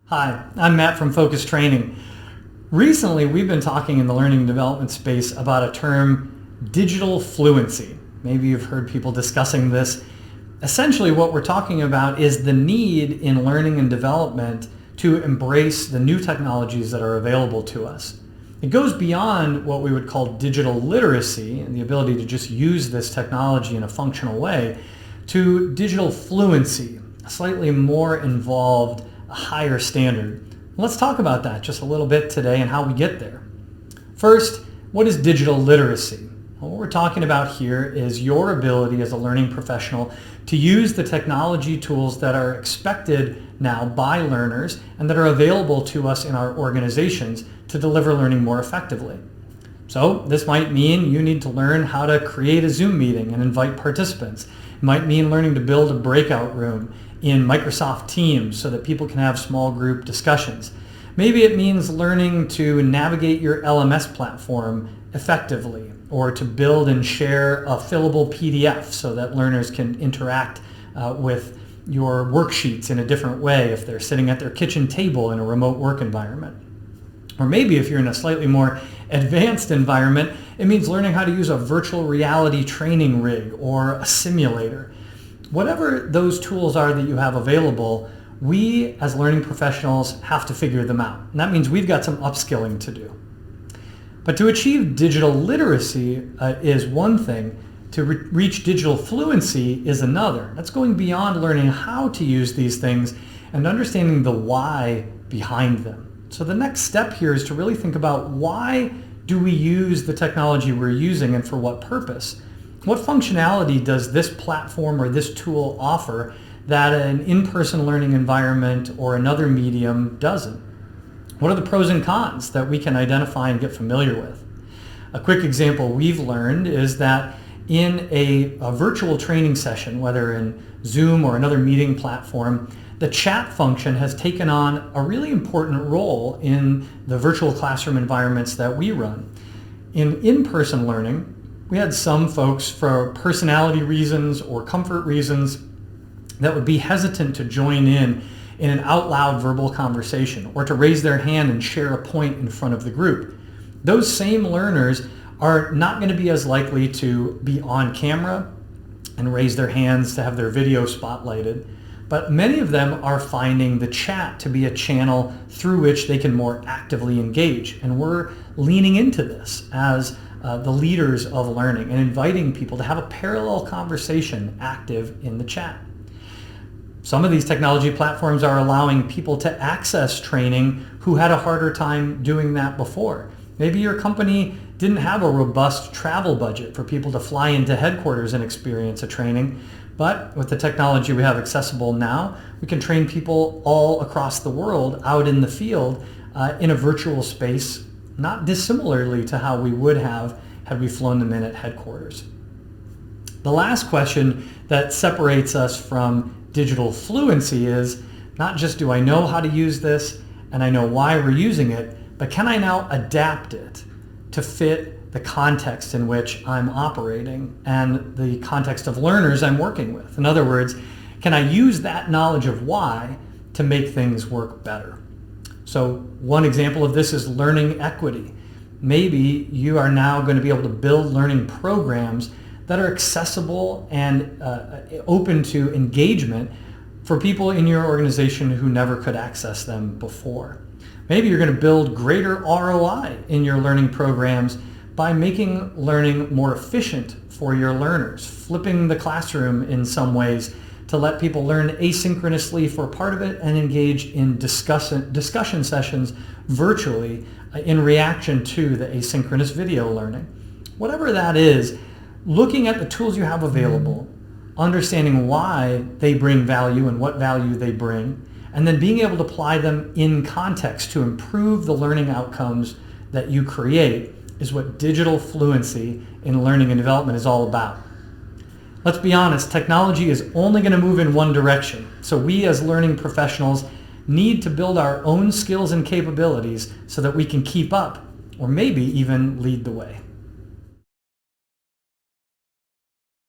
Hi, I'm Matt from Focus Training. Recently, we've been talking in the learning and development space about a term, digital fluency. Maybe you've heard people discussing this. Essentially, what we're talking about is the need in learning and development to embrace the new technologies that are available to us. It goes beyond what we would call digital literacy and the ability to just use this technology in a functional way to digital fluency, a slightly more involved, a higher standard. Let's talk about that just a little bit today and how we get there. First, what is digital literacy? Well, what we're talking about here is your ability as a learning professional to use the technology tools that are expected now by learners and that are available to us in our organizations to deliver learning more effectively. So this might mean you need to learn how to create a Zoom meeting and invite participants. It might mean learning to build a breakout room in Microsoft Teams so that people can have small group discussions. Maybe it means learning to navigate your LMS platform effectively, or to build and share a fillable PDF so that learners can interact with your worksheets in a different way if they're sitting at their kitchen table in a remote work environment. Or maybe if you're in a slightly more advanced environment, it means learning how to use a virtual reality training rig or a simulator. Whatever those tools are that you have available, we as learning professionals have to figure them out. And that means we've got some upskilling to do. But to achieve digital literacy is one thing. To reach digital fluency is another. That's going beyond learning how to use these things and understanding the why behind them. So the next step here is to really think about, why do we use the technology we're using and for what purpose? What functionality does this platform or this tool offer that an in-person learning environment or another medium doesn't? What are the pros and cons that we can identify and get familiar with? A quick example we've learned is that in a virtual training session, whether in Zoom or another meeting platform, the chat function has taken on a really important role in the virtual classroom environments that we run. In-person learning, we had some folks, for personality reasons or comfort reasons, that would be hesitant to join in an out loud verbal conversation or to raise their hand and share a point in front of the group. Those same learners are not going to be as likely to be on camera and raise their hands to have their video spotlighted, but many of them are finding the chat to be a channel through which they can more actively engage. And we're leaning into this as the leaders of learning and inviting people to have a parallel conversation active in the chat. Some of these technology platforms are allowing people to access training who had a harder time doing that before. Maybe your company didn't have a robust travel budget for people to fly into headquarters and experience a training, but with the technology we have accessible now, we can train people all across the world out in the field in a virtual space, not dissimilarly to how we would have had we flown them in at headquarters. The last question that separates us from digital fluency is not just, do I know how to use this and I know why we're using it, but can I now adapt it to fit the context in which I'm operating and the context of learners I'm working with? In other words, can I use that knowledge of why to make things work better? So one example of this is learning equity. Maybe you are now going to be able to build learning programs that are accessible and open to engagement for people in your organization who never could access them before. Maybe you're going to build greater ROI in your learning programs by making learning more efficient for your learners, flipping the classroom in some ways to let people learn asynchronously for part of it and engage in discussion sessions virtually in reaction to the asynchronous video learning. Whatever that is, looking at the tools you have available, understanding why they bring value and what value they bring, and then being able to apply them in context to improve the learning outcomes that you create is what digital fluency in learning and development is all about. Let's be honest, technology is only going to move in one direction. So we as learning professionals need to build our own skills and capabilities so that we can keep up or maybe even lead the way.